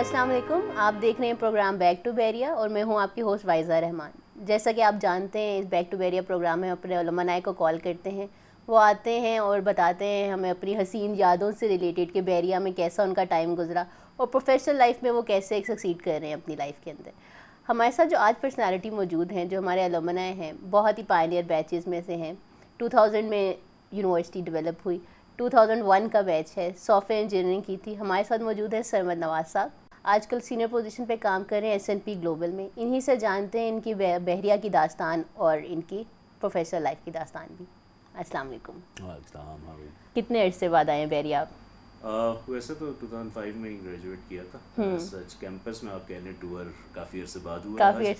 السلام علیکم. آپ دیکھ رہے ہیں پروگرام بیک ٹو بیریا اور میں ہوں آپ کی ہوسٹ وائزہ رحمان. جیسا کہ آپ جانتے ہیں اس بیک ٹو بیریا پروگرام میں اپنے علماء کو کال کرتے ہیں, وہ آتے ہیں اور بتاتے ہیں ہمیں اپنی حسین یادوں سے ریلیٹڈ کہ بیریا میں کیسا ان کا ٹائم گزرا اور پروفیشنل لائف میں وہ کیسے سکسیڈ کر رہے ہیں اپنی لائف کے اندر. ہمارے ساتھ جو آج پرسنالٹی موجود ہیں, جو ہمارے علماء ہیں, بہت ہی پائنیئر بیچز میں سے ہیں. 2000 میں یونیورسٹی ڈیولپ ہوئی, 2001 کا بیچ ہے, سافٹ ویئر انجینئرنگ کی تھی. ہمارے ساتھ موجود ہے سرمد نواز صاحب, آج کل سینئر پوزیشن پہ کام کر رہے ہیں SNP گلوبل میں. انہی سے جانتے ہیں ان کی بحریہ کی داستان اور ان کی پروفیشنل لائف کی داستان بھی. السلام علیکم. السلام. کتنے عرصے بعد آئے ہیں بحریہ آپ؟ ویسے تو 2005 میں ہی گریجویٹ کیا تھا. سچ کیمپس میں آپ کہہ لیں ٹور کافی عرصے بعد ہوا ہے,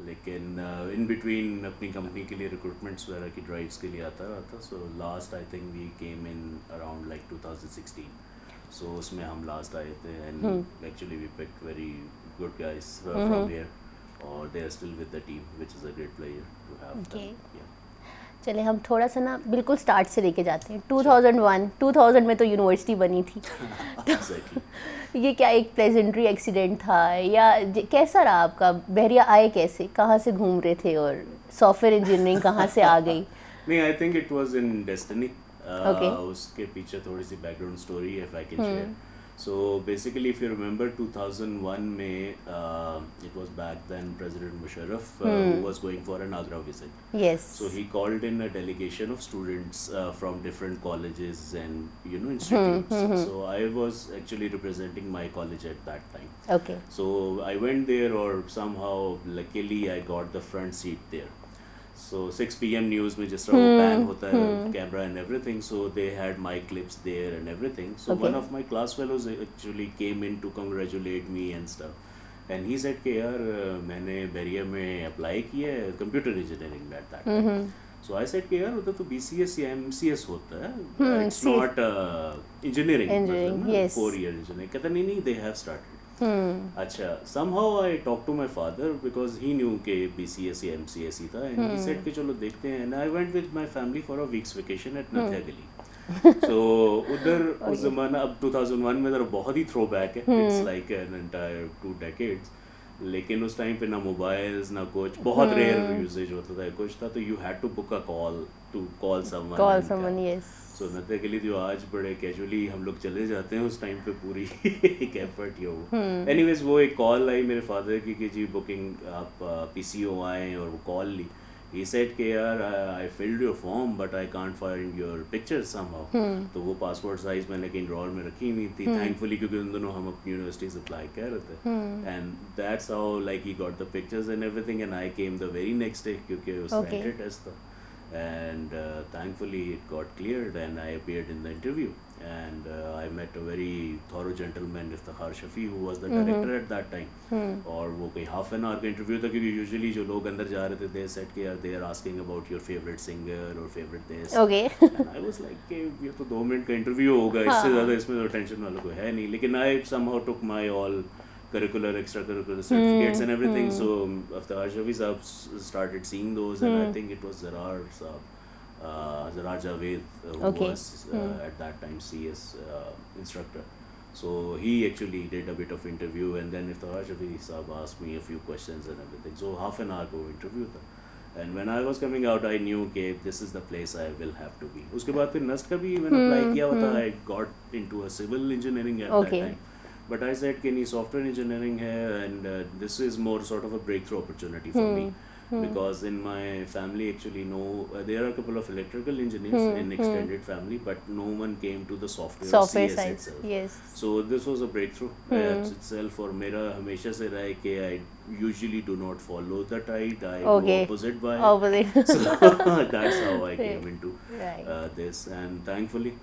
لیکن ان بٹوین اپنی کمپنی کے لیے ریکروٹمنٹس وغیرہ کی ڈرائیوس کے لیے آتا رہا تھا. So last I think we came in around like 2016. So اس میں ہم لاسٹ آئے تھے and actually we picked very good guys from here اور they are still with the team which is a great player to have. چلیں ہم تھوڑا سا نا بالکل سٹارٹ سے لے کے جاتے ہیں. 2000 میں تو یونیورسٹی بنی تھی. یہ کیا ایک پلیزنٹری ایکسیڈنٹ تھا یا کیسا رہا آپ کا؟ بحریہ آئے کیسے, کہاں سے گھوم رہے تھے اور سافٹ ویئر انجینئرنگ کہاں سے آ گئی؟ نہیں, I think it was in destiny. اس کے پیچھے تھوڑی سی بیک گراؤنڈ اسٹوری ہے, if I can share. So basically if you remember 2001 میں it was back then President Musharraf who was going for an Agra visit. Yes. So he called in a delegation of students from different colleges and institutes. So I was actually representing my college at that time. Okay. So I went there, or somehow luckily I got the front seat there. So 6 PM news میں جس طرح وہ pen ہوتا ہے camera and everything, so they had my clips there and everything. So one of my class fellows actually came in to congratulate me and stuff, and he said کہ یار میں نے بحریہ میں apply کیا ہے computer engineering at that time. So I said کہ یار ادھر تو BCS یا MCS ہوتا ہے, it's not engineering 4 year engineering. کہتا نہیں دے ہیو اسٹارٹڈ. اچھا, somehow I talked to my father because he knew کہ BCS یا MCS ہی تھا, and he said کہ چلو دیکھتے ہیں. And I went with my family for a week's vacation at Nathia Gali. So ادھر اس زمانہ, اب 2001 میں ذرا بہت ہی تھرو بیک ہے, it's like an entire 2 decades. لیکن اس ٹائم پہ نہ موبائلز نہ کچھ, بہت ریئر یوزیج ہوتا تھا, کچھ تھا تو you had to book a call to call someone. So Nathia Gali جو آج بڑے کیجولی ہم لوگ چلے جاتے ہیں, اس ٹائم پہ پوری ایک ایفرٹ ہی ہو. اینی ویز وہ ایک کال آئی میرے فادر کی کہ جی بکنگ آپ PCO آئیں, اور وہ کال لی. He said کہ یار I filled your form but I can't find your pictures somehow. تو وہ پاسپورٹ سائز میں نے کہیں ڈرار میں رکھی ہوئی تھی, thankfully کیونکہ ان دنوں ہم اپنی یونیورسٹی سے اپلائی کر رہے تھے. And that's how like he got the pictures and everything, and I came the very next day کیونکہ اس کا entry test تھا. And thankfully it got cleared and I appeared in the interview, and I met a very thorough gentleman, Iftikhar Shafi, who was the director at that time. اور وہ کوئی half an hour کا interview تھا, کیونکہ usually جو لوگ اندر جا رہے تھے they said کہ they are asking about your favorite singer or favorite this. Okay. And I was like کہ یہ تو 2 منٹ کا انٹرویو ہوگا, اس سے زیادہ اس میں تو ٹینشن والا کوئی ہے نہیں. لیکن I somehow took my all curricular, extracurricular certificates and everything. So Iftikhar Shafi sahab started seeing those, and I think it was Zarar Javed who was at that time CS instructor. So he actually did a bit of interview, and then Iftikhar Shafi sahab asked me a few questions and everything. So half an hour ko interview tha, and when I was coming out I knew کہ this is the place I will have to be. اس کے بعد پھر NUST کا بھی میں نے apply کیا ہوا تھا. I got into a civil engineering at that time. But I said کہ نہیں, سافٹ ویئر انجینئرنگ ہے, and this is more sort of a breakthrough opportunity for me. Because in my family actually there are a couple of electrical engineers in extended family, but no one came to the software CS side itself. Yes. So this was a breakthrough itself. اور میرا ہمیشہ سے رہا ہے کہ I usually do not follow the tide, I go opposite by. So that's how I came into this, and thankfully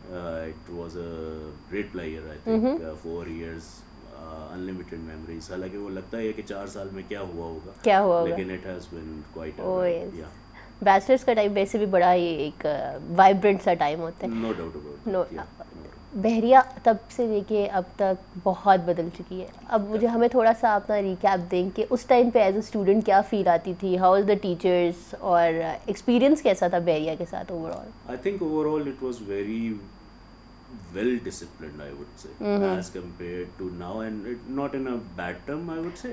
it was a great pleasure. I think 4 years unlimited memories. حالانکہ وہ لگتا ہے کہ 4 سال میں کیا ہوا ہوگا, لیکن it has been quite a while. Bachelors کا ٹائم ویسے بھی بڑا ہی ایک وائبرنٹ سا ٹائم ہوتا ہے. No doubt about it. بحریہ تب سے لے کے اب تک بہت بدل چکی ہے. اب مجھے ہمیں تھوڑا سا اپنا ریکیپ دیں کہ اس ٹائم پہ ایز اے اسٹوڈنٹ کیا فیل آتی تھی, ہاؤ از دا ٹیچرس, اور ایکسپیرینس کیسا تھا بحریہ کے ساتھ over all? I think overall it was very well disciplined, I would say, as compared to now. And not in a bad term, I would say.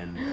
And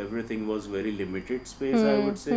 everything was very limited space, I would say,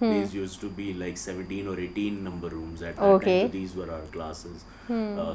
these used to be like 17 or 18 number rooms at that Okay. time. So these were our classes,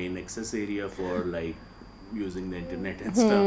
main access area for like using the internet and stuff,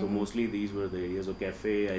So mostly these were the areas. So cafe, I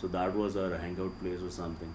So that was our hangout place or something.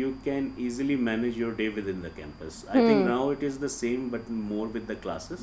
you can easily manage your day within the campus. I think now it is the same but more with the classes.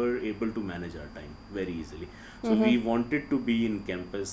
were able to manage our time very easily. So we wanted to be in campus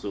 So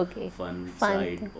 Okay. fun Fun side.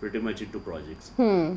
pretty much into projects.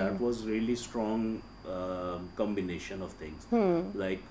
that was really strong combination of things. Like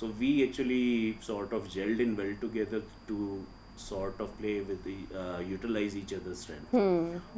So we actually sort of gelled in well together to sort of play with the utilize each other's strength.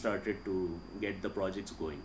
started to get the projects going,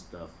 stuff.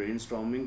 brainstorming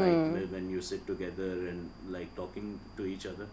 like when you sit together and like talking to each other.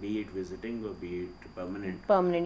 be it visiting or be it permanent,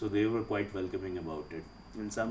So they were quite welcoming about it. In some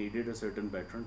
needed a certain pattern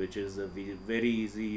which is a very easy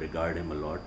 regard him a lot,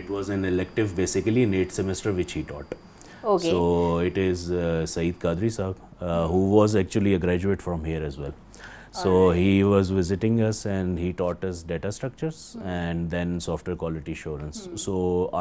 it was an elective basically in 8th semester which he taught. Okay. So it is Saeed Qadri Saab, who was actually a graduate from here as well. So he was visiting us and he taught us data structures and then software quality assurance. So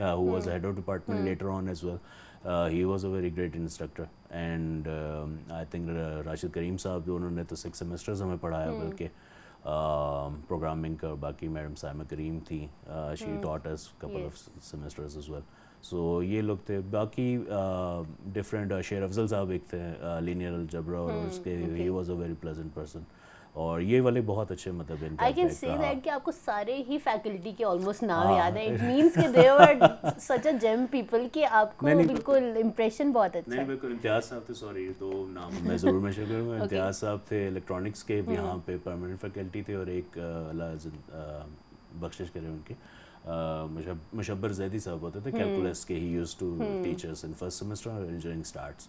who was head of department later on as well, he was a very great instructor, and I think Rashid Kareem صاحب جو انہوں نے تو 6 semesters ہمیں پڑھایا بلکہ programming کا. باقی میڈم سائمہ کریم تھی, she taught us couple of semesters as well. سو یہ لوگ تھے. باقی ڈفرینٹ شیر افضل صاحب ایک تھے لینئر الجبرا, اور اس کے he was a very pleasant person, اور یہ والے بہت اچھے مطلب ان کا. I can say that کہ آپ کو سارے ہی فیکلٹی کے آلموسٹ نام یاد ہیں. It means کہ they were such a gem people کہ آپ کو بالکل امپریشن بہت اچھا ہے. نہیں بالکل. امتیاز صاحب تھے, سوری دو نام میں ضرور مینشن کروں گا. امتیاز صاحب تھے الیکٹرانکس کے, یہاں پہ پرماننٹ فیکلٹی تھے, اور ایک اللہ بخشش کرے ان کے مشبر زیدی صاحب ہوتے تھے کیلکولس کے. He use to teach us in first semester اور انجینئرنگ اسٹارٹس.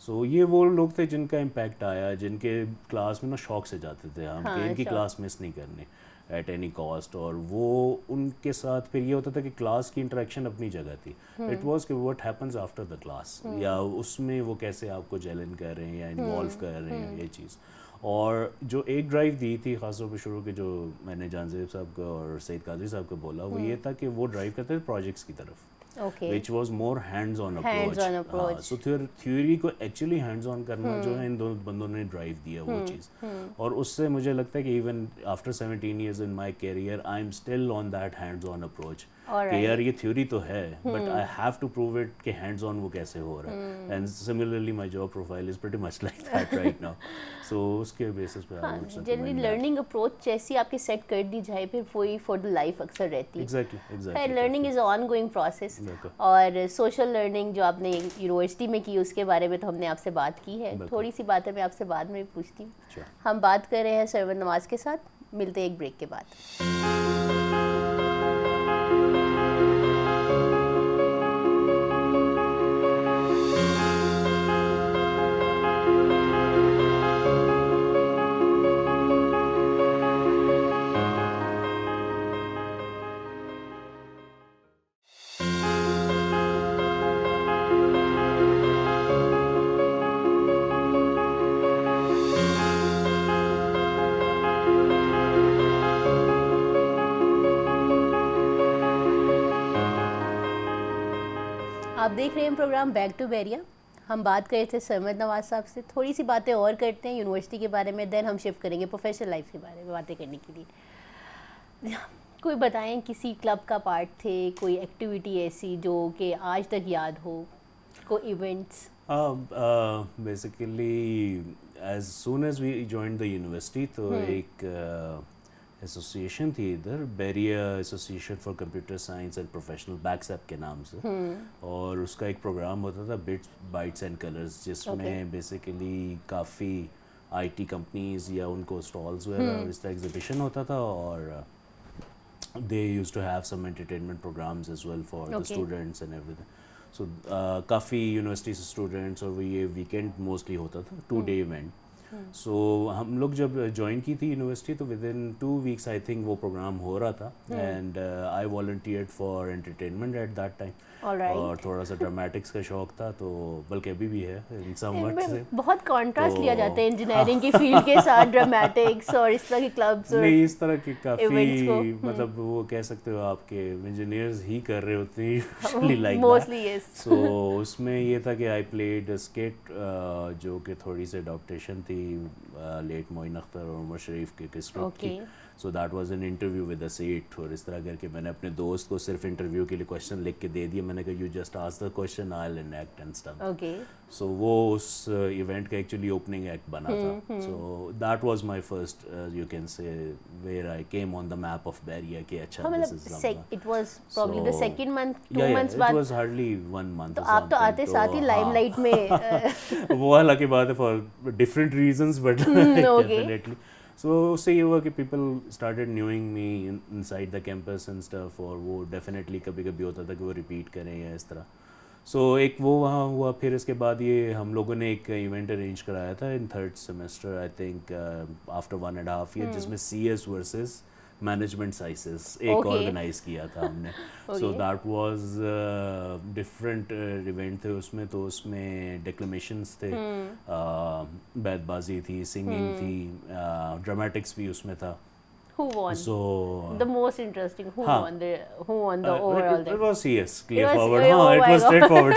سو یہ وہ لوگ تھے جن کا امپیکٹ آیا, جن کے کلاس میں نا شوق سے جاتے تھے ہم کہ ان کی کلاس مس نہیں کرنی ایٹ اینی کاسٹ. اور وہ ان کے ساتھ پھر یہ ہوتا تھا کہ کلاس کی انٹریکشن اپنی جگہ تھی. اٹ واز کہ what happens after the class, یا اس میں وہ کیسے آپ کو جیلن کر رہے ہیں یا انوالو کر رہے ہیں, یہ چیز. اور جو ایک ڈرائیو دی تھی خاص طور پہ شروع کے, جو میں نے جان زیب صاحب کا اور سعید قادری صاحب کو بولا, وہ یہ تھا کہ وہ ڈرائیو کرتے تھے پروجیکٹس کی طرف, which was more hands on approach. So theory کو actually hands on کرنا جو ہے ان دونوں بندوں نے ڈرائیو دیا وہ چیز. اور اس سے مجھے لگتا ہے کہ even after 17 years in my career I'm still on that hands on approach. کہ یار یہ تھیوری تو ہے but I have to prove it کہ ہینڈز آن وہ کیسے ہو رہا ہے. And similarly my job profile is pretty much like that right now. So اس کے بیسس پہ جنرلی لرننگ اپروچ جیسی آپ کی سیٹ کر دی جائے پھر وہی فار دا لائف اکثر رہتی ہے. Exactly learning is on going process. اور سوشل لرننگ جو آپ نے یونیورسٹی میں کی اس کے بارے میں تو ہم نے آپ سے بات کی ہے. تھوڑی سی باتیں میں آپ سے بعد میں بھی پوچھتی ہوں. ہم بات کر رہے ہیں سرور نواز کے ساتھ. ملتے ہیں ایک بریک کے بعد. آپ دیکھ رہے ہیں پروگرام بیک ٹو بیریا. ہم بات کر رہے تھے سرمد نواز صاحب سے. تھوڑی سی باتیں اور کرتے ہیں یونیورسٹی کے بارے میں, دین ہم شفٹ کریں گے پروفیشنل لائف کے بارے میں باتیں کرنے کے لیے. کوئی بتائیں کسی کلب کا پارٹ تھے, کوئی ایکٹیویٹی ایسی جو کہ آج تک یاد ہو, کوئی events? Basically as soon as we join the university تو ایک ایسوسیشن تھی ادھر, Bahria association for computer science and professional بیکس ایپ کے نام سے, اور اس کا ایک پروگرام ہوتا تھا بٹس بائٹس اینڈ کلرز, جس میں basically coffee I T companies یا ان کو اسٹالز وغیرہ اور اس طرح ایگزیبیشن ہوتا تھا, اور they use to have some entertainment programmes as well for the students and everything. So کافی یونیورسٹی سے اسٹوڈنٹس, اور وہ یہ ویکینڈ موسٹلی ہوتا تھا, 2 day ایونٹ. سو ہم لوگ جب جوائن کی تھی یونیورسٹی تو within 2 weeks I think وہ پروگرام ہو رہا تھا, and I volunteered for entertainment at that time. اور تھوڑا سا ڈرامیٹکس کا شوق تھا, تو بلکہ ابھی بھی ہے ان سم وقت سے. بہت کانٹراسٹ لیا جاتا ہے انجینئرنگ کی فیلڈ کے ساتھ ڈرامیٹکس اور اس طرح کے کلبس. نہیں اس طرح کے کافی مطلب وہ کہہ سکتے ہو آپ کے انجینئرز ہی کر رہے ہوتے ہیں یوزلی لائک دیٹ. سو اس میں یہ تھا کہ آئی پلیڈ اسکٹ جو کہ تھوڑی سی اڈاپٹیشن تھی لیٹ معین اختر اور عمر شریف کے اسکرپٹ کی. So that was an interview with a set, اور اس طرح کر کے میں نے اپنے دوست کو صرف انٹرویو کے لیے کویشچن لکھ کے دے دیا. میں نے کہا you just ask the question I will enact and stuff. So وہ اس ایونٹ کا ایکچولی اوپننگ ایکٹ بنا تھا. So that was my first you can say where I came on the map of Bahria کہ اچھا this is it was probably the second month 2 months بعد. It was hardly 1 month. تو آپ تو آتے ساتھ ہی لائم لائٹ میں. وہ حالانکہ بات ہے for different reasons but definitely. So اس سے یہ ہوا کہ people started knowing me inside the campus and stuff, اور وہ ڈیفینیٹلی کبھی کبھی ہوتا تھا کہ وہ ریپیٹ کریں یا اس طرح. سو ایک وہ وہاں ہوا. پھر اس کے بعد یہ ہم لوگوں نے ایک ایونٹ ارینج کرایا تھا ان 3rd semester I think after 1.5 years, جس میں CS ورسز مینجمنٹ سائنسز ایک آرگنائز کیا تھا ہم نے. سو دیٹ واز ڈفرینٹ ایونٹ تھے اس میں. تو اس میں ڈیکلیمیشنس تھے, بیت بازی تھی, سنگنگ تھی, ڈرامیٹکس بھی اس میں تھا, Who won? So The most interesting. Who Huh. won the overall it thing? was CS, It clear was- forward. oh It my was God. straightforward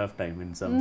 tough time in some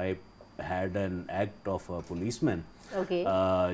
I had an act of a policeman. Okay.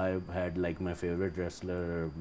I had like my favorite wrestler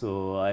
So I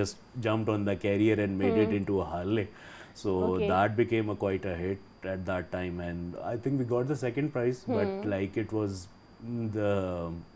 just jumped on the carrier and made it into a Harley. So Okay. that became quite a hit at that time, and I think we got the second prize, but like it was the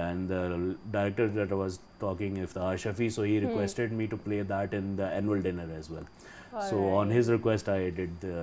And the director that I was talking, Iftar Shafi, so he requested me to play that in the annual dinner as well. So on his request I did the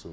so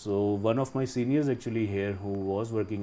So one of my seniors actually here who was working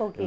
Okay.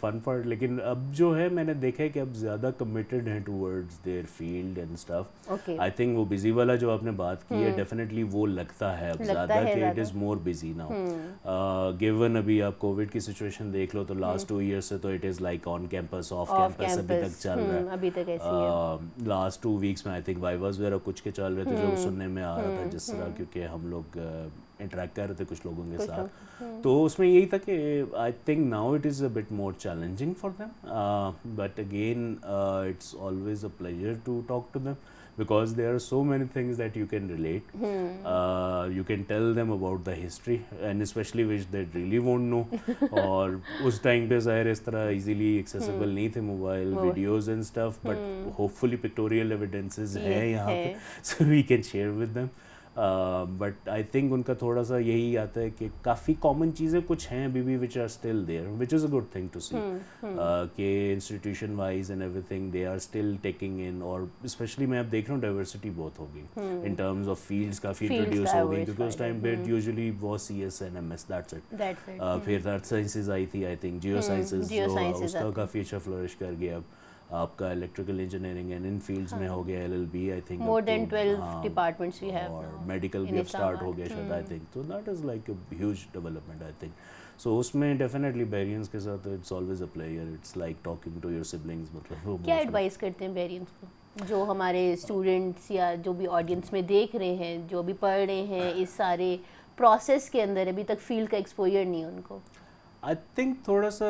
Fun part. لیکن اب جو ہے میں نے دیکھا ہے کہ اب زیادہ کمیٹیڈ ہیں towards their field and stuff. I think وہ بزی والا جو آپ نے بات کی ہے ڈیفینیٹلی وہ لگتا ہے اب زیادہ کہ it is more busy now. Given ابھی آپ کووڈ کی سچویشن دیکھ لو تو لاسٹ 2 years سے تو it is like on campus off campus ابھی تک چل رہا ہے. لاسٹ 2 weeks میں آئی تھنک وائواز وغیرہ کچھ کے چل رہے تھے جو سننے میں آ رہا تھا جس طرح, کیونکہ ہم لوگ انٹریکٹ کر رہے تھے کچھ لوگوں کے ساتھ. تو اس میں یہی تھا کہ I think now it is a bit more challenging for them, but again it's always a pleasure to talk to them because there are so many things that you can relate. You can tell them about the history and especially which they really won't know. اور اس time پہ ظاہر اس طرح easily accessible نہیں تھے mobile videos and stuff, but hopefully pictorial evidences ہیں یہاں پہ, so we can share with them. But I think ان کا تھوڑا سا یہی آتا ہے کہ کافی کامن چیزیں کچھ ہیں ابھی بھی which are still there, which is a good thing to see کہ institution wise and everything they are still taking in. اور اسپیشلی میں اب دیکھ رہا ہوں ڈائیورسٹی بہت ہو گئی ان ٹرمز آف فیلڈس, کافی انٹروڈیوس ہو گئی, کیونکہ اس ٹائم پہ یوزلی وہ C S N M S that's it. پھر ارتھ سائنسز آئی تھی, آئی تھنک جیو سائنسز جو اس کا کافی اچھا فلورش کر گیا. اب آپ کا الیکٹریکل انجینئرنگ اینڈ ان فیلڈس میں ہو گیا LLB I think more than 12 departments we have, اور میڈیکل بھی اب اسٹارٹ ہو گیا شاید آئی تھنک. تو that is like a huge development I think. So اس میں ڈیفینیٹلی بیرینس کے ساتھ it's always a player, it's like talking to your siblings. مطلب کیا ایڈوائز کرتے ہیں بیرینس کو جو ہمارے اسٹوڈنٹس یا جو بھی آڈینس میں دیکھ رہے ہیں, جو بھی پڑھ رہے ہیں اس سارے پروسیس کے اندر, ابھی تک فیلڈ کا ایکسپوجر نہیں ہے ان کو؟ آئی تھنک تھوڑا سا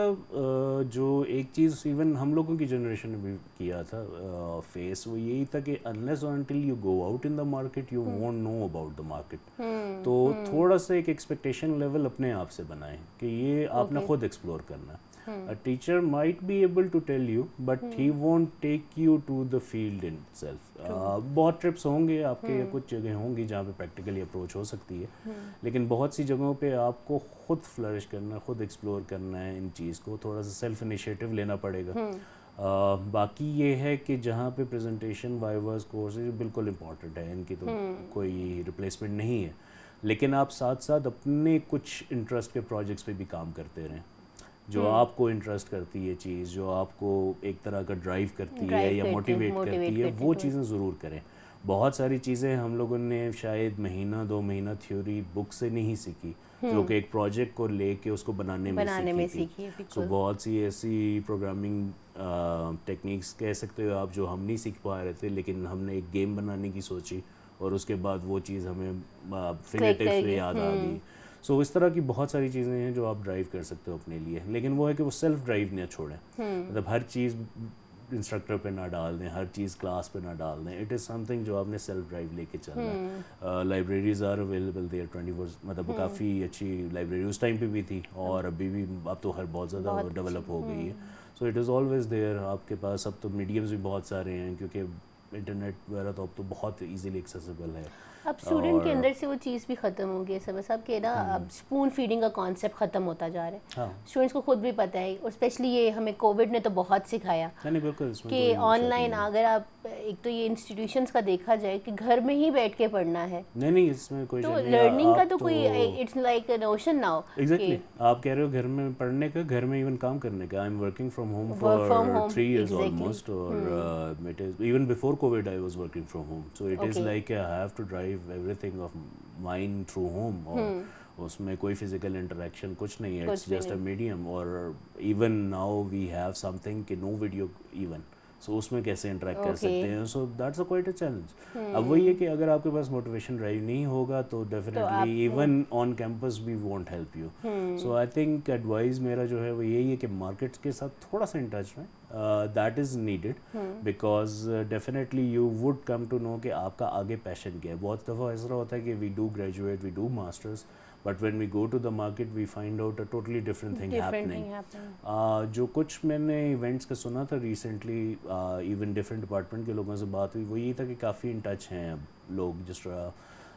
جو ایک چیز ایون ہم لوگوں کی جنریشن نے بھی کیا تھا فیس, وہ یہی تھا کہ انلیس اور until you go out in the market you won't know about the market. تو تھوڑا سا ایک ایکسپیکٹیشن لیول اپنے آپ سے بنائیں کہ یہ آپ نے خود ایکسپلور کرنا ہے. A teacher might be able to tell you but he won't take you to the field in itself. بہت ٹرپس ہوں گے آپ کے, کچھ جگہ ہوں گی جہاں پہ پریکٹیکلی اپروچ ہو سکتی ہے, لیکن بہت سی جگہوں پہ آپ کو خود فلرش کرنا ہے, خود ایکسپلور کرنا ہے ان چیز کو, تھوڑا سا سیلف انیشیٹو لینا پڑے گا. باقی یہ ہے کہ جہاں پہ پریزنٹیشن وائیواز کورسز بالکل امپورٹنٹ ہے, ان کی تو کوئی ریپلیسمنٹ نہیں ہے, لیکن آپ ساتھ ساتھ اپنے کچھ انٹرسٹ کے پروجیکٹس پہ بھی کام کرتے رہیں جو آپ کو انٹرسٹ کرتی ہے چیز, جو آپ کو ایک طرح کا ڈرائیو کرتی ہے یا موٹیویٹ کرتی ہے, وہ چیزیں ضرور کریں. بہت ساری چیزیں ہم لوگوں نے شاید مہینہ 2 مہینہ تھیوری بک سے نہیں سیکھی, جو کہ ایک پروجیکٹ کو لے کے اس کو بنانے میں سیکھی. سو بہت سی ایسی پروگرامنگ ٹیکنیکس کہہ سکتے ہو آپ جو ہم نہیں سیکھ پا رہے تھے, لیکن ہم نے ایک گیم بنانے کی سوچی اور اس کے بعد وہ چیز ہمیں فنگر ٹپس پہ یاد آ گئی. سو اس طرح کی بہت ساری چیزیں ہیں جو آپ ڈرائیو کر سکتے ہو اپنے لیے, لیکن وہ ہے کہ وہ سیلف ڈرائیو نہ چھوڑیں. مطلب ہر چیز انسٹرکٹر پہ نہ ڈال دیں, ہر چیز کلاس پہ نہ ڈال دیں. اٹ از سم تھنگ جو آپ نے سیلف ڈرائیو لے کے چلنا ہے. لائبریریز آر اویلیبل دیئر 24, مطلب کافی اچھی لائبریری اس ٹائم پہ بھی تھی اور ابھی بھی, اب تو ہر بہت زیادہ ڈیولپ ہو گئی ہے. So it is always there آپ کے پاس. اب تو میڈیمز بھی بہت سارے ہیں کیونکہ انٹرنیٹ وغیرہ تو اب تو بہت ایزیلی ایکسیسیبل ہے. اب اسٹوڈنٹ کے اندر سے وہ چیز بھی ختم ہو گئی ہے صاحب کہ نا, اب اسپون فیڈنگ کا کانسیپٹ ختم ہوتا جا رہا ہے. اسٹوڈنٹس کو خود بھی پتہ ہے, اور اسپیشلی یہ ہمیں کووڈ نے تو بہت سکھایا کہ آن لائن اگر آپ, ایک تو یہ انسٹیٹیوشنس کا دیکھا جائے کہ گھر میں ہی بیٹھ کے پڑھنا ہے, نہیں اس میں کوئی تو لرننگ کا تو کوئی it's like an ocean now. Exactly آپ کہہ رہے ہو گھر میں پڑھنے کا, گھر میں ایون کام کرنے کا. I am working from home for 3 years almost, اور it is even before COVID I was working from home, so it is like I have to drive everything of mine through home, اور اس میں کوئی physical interaction کچھ نہیں ہے, it's just a medium. اور even now we have something کہ no video even, سو اس میں کیسے انٹریکٹ کر سکتے ہیں. So that's a quite a challenge. اب وہی ہے کہ اگر آپ کے پاس موٹیویشن ڈرائیو نہیں ہوگا تو definitely even on campus we won't help you. So I think advice میرا جو ہے وہ یہی ہے کہ مارکیٹس کے ساتھ تھوڑا سا ان ٹچ رہیں. That is needed because definitely you would come to know کہ آپ کا آگے پیشن کیا ہے. بہت دفعہ ایسا ہوتا ہے کہ we do graduate, we do masters, but when we go to the market we find out a totally different thing happening. جو کچھ میں نے ایونٹس کا سنا تھا ریسنٹلی, ایون ڈفرینٹ ڈپارٹمنٹ کے لوگوں سے بات ہوئی, وہ یہی تھا کہ کافی ان ٹچ ہیں اب لوگ. جس طرح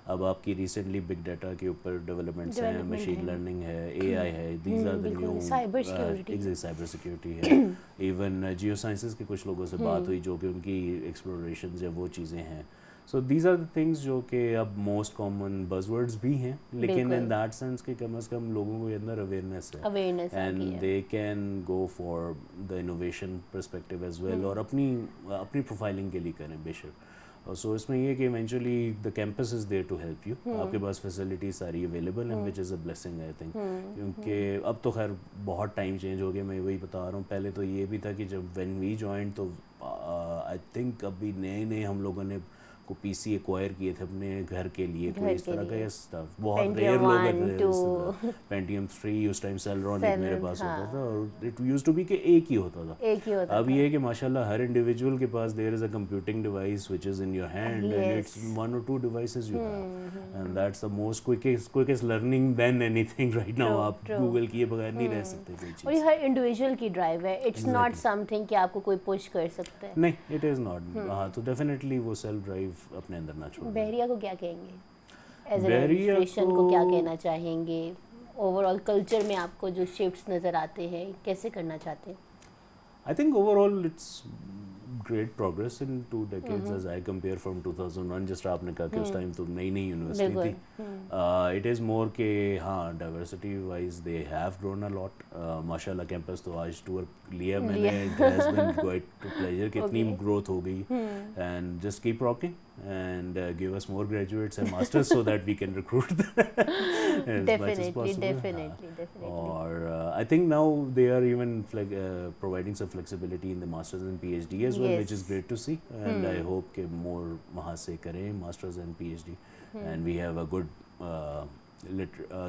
اب آپ کی ریسنٹلی بگ ڈیٹا کے اوپر ڈیولپمنٹس ہیں, مشین لرننگ ہے, اے آئی ہے, these are the new, cyber security ہے. ایون جیو سائنسز کے کچھ لوگوں سے بات ہوئی جو کہ ان کی ایکسپلوریشنز یا وہ چیزیں ہیں. So these are the things جو کہ اب موسٹ کامن بز ورڈز بھی ہیں, لیکن ان دیٹ سینس کہ کم از کم لوگوں کو اندر اویئرنیس ہے and they can go for the innovation perspective as well, اور اپنی پروفائلنگ کے لیے کریں بے شک. سو اس میں یہ کہ eventually the campus is there to help you, آپ کے پاس فیسلٹیز ساری اویلیبل ہیں, وچ is a blessing I think, کیونکہ اب تو خیر بہت ٹائم چینج ہو گیا, میں وہی بتا رہا ہوں. پہلے تو یہ بھی تھا کہ جب وین وی جوائن تو آئی تھنک ابھی نئے ہم لوگوں نے کو پی سی ایکوائر کیے تھے اپنے گھر کے لیے, کوئی اس طرح کا اسٹف بہت ریئر لوگ, پینٹیم 3 اس ٹائم سیلرون ایک میرے پاس ہوتا تھا, اور اٹ یوز ٹو بی کہ ایک ہی ہوتا تھا. اب یہ ہے کہ ماشاء اللہ ہر انڈیویجول کے پاس there is a computing device which is in your hand, and it's 1 or 2 devices you have, and that's the most quickest learning than anything right now. آپ گوگل کیے بغیر نہیں رہ سکتے کوئی چیز, اور یہ ہر انڈیویجول کی ڈرائیو ہے, اٹس ناٹ سم تھنگ کہ آپ کو کوئی پش کر سکتا ہے. نہیں, اٹ از ناٹ. ہاں تو ڈیفینیٹلی وہ سیلف ڈرائیو اپنے اندر نہ چھوڑیں. بحریہ کو کیا کہیں گے, ایز اے ایڈمنسٹریشن کو کیا کہنا چاہیں گے, اوور آل کلچر میں آپ کو جو شفٹس نظر آتے ہیں کیسے کرنا چاہتے ہیں؟ I think overall it's great progress in 2 decades as I compare from 2001. جس طرح آپ نے کہا کہ اس ٹائم تو نئی یونیورسٹی تھی. It is more کہ ہاں diversity wise they have grown a lot. ماشاء اللہ کیمپس تو آج ٹور لیا میں نے, it has been quite a pleasure کہ اتنی گروتھ ہو گئی, and just keep rocking and give us more graduates and masters so that we can recruit as much as possible. Definitely. Or I think now they are even providing some flexibility in the masters and PhD as well, which is great to see, and I hope کہ more وہاں سے کریں masters and PhD, and we have a good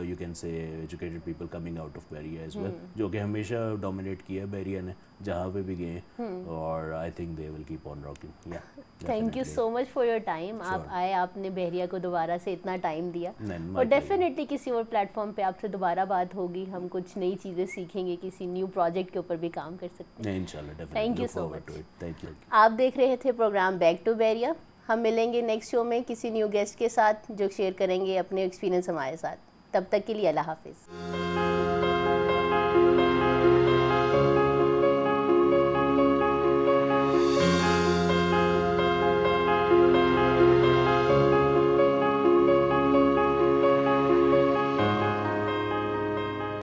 you can say educated people coming out of Bahria as well, جو کہ ہمیشہ dominate کیا ہے بحریہ نے جہاں پہ بھی گئے ہیں, اور I think they will keep on rocking. Thank you so much for your time. آپ آئے, آپ نے بحریہ کو دوبارہ سے اتنا ٹائم دیا, اور ڈیفینیٹلی کسی اور پلیٹ فارم پہ آپ سے دوبارہ بات ہوگی, ہم کچھ نئی چیزیں سیکھیں گے, کسی نیو پروجیکٹ کے اوپر بھی کام کر سکتے ہیں انشاءاللہ. تھینک یو سو مچ. آپ دیکھ رہے تھے پروگرام بیک ٹو بحریہ. ہم ملیں گے نیکسٹ شو میں کسی نیو گیسٹ کے ساتھ جو شیئر کریں گے اپنے ایکسپیرینس ہمارے ساتھ. تب تک کے لیے اللہ حافظ.